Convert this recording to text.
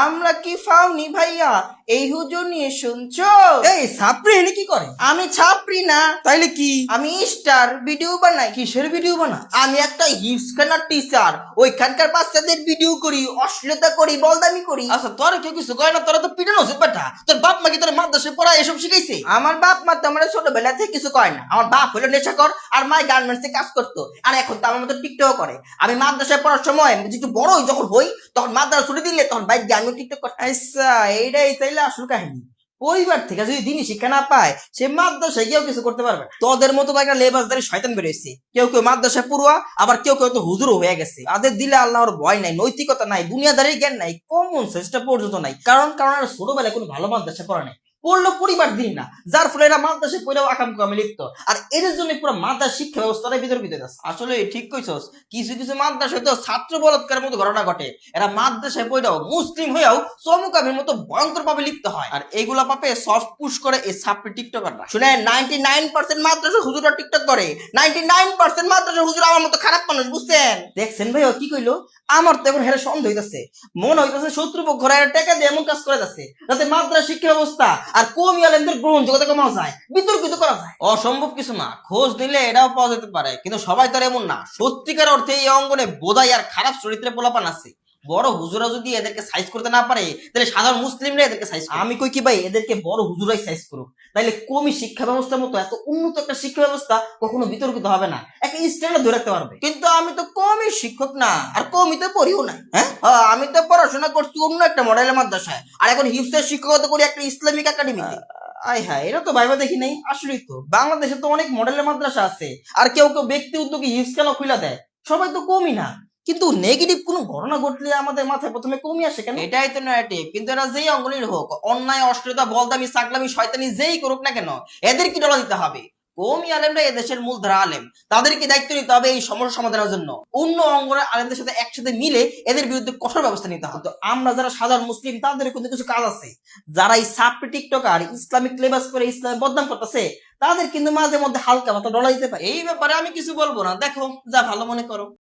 আমরা কি ফাউনি ভাইয়া এই হুজুর নিয়ে শুনছো? এই সাপড়ি এনে কি করে? আমি ছাপরি না, তাইলে কি? আমি স্টার ভিডিও বানাই। কিসের ভিডিও বানা? আমি একটা হিপসখানার টিচার, ওইখানকার বাচ্চাদের ভিডিও করি, অশ্লীলতা করি, বলদামি করি। আচ্ছা তোর কেউ কিছু কয় না? তোরা তো পিটানো উচিত বেটা। তোর বাপ মা কি তোর মাদ্রাসায় পড়া এসব শিখাইছে? আমার বাপ মা তো আমার ছোটবেলা থেকে কিছু কয় না। আমার বাপ হলো নেশাকর আর মা গার্মেন্টসে কাজ করতো, আর এখন তো আমার মতো টিকটক করে। আমি মাদ্রাসায় পড়ার সময় একটু বড় যখন হই তখন মাদ্রাসা ছুটি দিলে তখন বাইক দিয়ে আমি টিকটক করতাম। আচ্ছা এইটাই তাইলে আসল কাহিনী। পরিবার থেকে যদি দিনই শিক্ষা না পায়, সে মাদ্রাসায় কেউ কিছু করতে পারবে না। তোদের মতো একটা লেবাসদারি শয়তান বেরোইছে। কেউ কেউ মাদ্রাসায় পড়ুয়া, আবার কেউ কেউ তো হুজুরও হয়ে গেছে। তাদের দিলে আল্লাহর ভয় নাই, নৈতিকতা নাই, দুনিয়াদারির জ্ঞান নাই, কমন সেন্সটা পর্যন্ত নাই। কারণ এরা ছোটবেলায় কোনো ভালো মাদ্রাসায় পড়া নাই, পড়লো পরিবার দিন না, যার ফলে এরা মাদ্রাসায় পড়েও আকাম কামে লিপ্ত। আর এদের জন্য পুরো মাদ্রাসা শিক্ষা ব্যবস্থাটাই বিতর্কিত আছে। আসলে ঠিক কইছস, কিছু কিছু মাদ্রাসায় তো ছাত্র বলাৎকারের মতো ঘটনা ঘটে। এরা মাদ্রাসায় পড়েও মুসলিম হয়েও চমুকামের মতো ভয়ঙ্কর ভাবে লিপ্ত হয়। আর এইগুলা পাপে সফট পুশ করে এই ছাত্র টিকটকাররা। শুনে 99% মাদ্রাসা হুজুরা টিকটক করে। 99% মাদ্রাসা হুজুর আমার মতো খারাপ মানুষ, বুঝছেন? দেখছেন ভাই ও কি কইলো? আমার তো এখন হেরে সন্দেহ হইতাছে, মনে হইতাছে শত্রুপক্ষ টাকা দিয়ে এমন কাজ করে যাচ্ছে যাতে মাদ্রাসা শিক্ষা ব্যবস্থা আর কমি আলেমদের গ্রহণযোগ্যতা কমানো যায়, বিতর্কিত করা যায়। অসম্ভব কিছু না, খোঁজ নিলে এটাও পাওয়া যেতে পারে। কিন্তু সবাই তো আর এমন না। সত্যিকার অর্থে এই অঙ্গনে বোধাই আর খারাপ চরিত্রে পোলাপান আছে। বড় হুজুরা যদি এদেরকে সাইজ করতে না পারে, তাহলে সাধারণ মুসলিমরা এদেরকে সাইজ করে। আমি কই কি ভাই, এদেরকে বড় হুজুরাই সাইজ করুক, তাইলে কমি শিক্ষা ব্যবস্থার মতো এত উন্নত একটা শিক্ষা ব্যবস্থা কখনো বিতর্কিত হবে না, একটা স্ট্যান্ডার্ড ধরে রাখতে পারবে। কিন্তু আমি তো কমই শিক্ষক না, আর কমই তো পড়িও না। হ্যাঁ, আমি তো পড়াশোনা করছি অন্য একটা মডেলের মাদ্রাসায়, আর এখন হিফসের শিক্ষকতা করি একটা ইসলামিক একাডেমিতে। আয় হ্যাঁ, এটা তো ভাইবা দেখি নাই। আসলেই তো বাংলাদেশে তো অনেক মডেলের মাদ্রাসা আছে, আর কেউ কেউ ব্যক্তি উদ্যোগে হিফস কেন খুলে দেয়। সবাই তো কমই না, কিন্তু নেগেটিভ কোনো ঘটনা ঘটলে আমাদের মাথায় প্রথমে কমই আসে কেন? এটাই তো নেগেটিভ। কিন্তু এরা যেই অঙ্গনের হোক, অন্যায়, অশ্লীলতা, বলদামি, সাকলামি, শয়তানি যেই করুক না কেন, এদের কি ডলা দিতে হবে? কওমি আলেমরা এদেশের মূলধারা আলেম, তাদেরকে দায়িত্ব নিতে হবে এই সমস্যা সমাধানের জন্য। অন্য অঙ্গনের আলেমদের সাথে একসাথে মিলে এদের বিরুদ্ধে কঠোর ব্যবস্থা নিতে হবে। তো আমরা যারা সাধারণ মুসলিম, তাদের কিন্তু কিছু কাজ আছে। যারা এই সাপড়ি টিকটকার ইসলামিক লেবাস করে ইসলাম বদনাম করতেছে, তাদের কিন্তু মাঝে মধ্যে হালকা মাথা ডলা দিতে পারে। এই ব্যাপারে আমি কিছু বলবো না, দেখো যা ভালো মনে করো।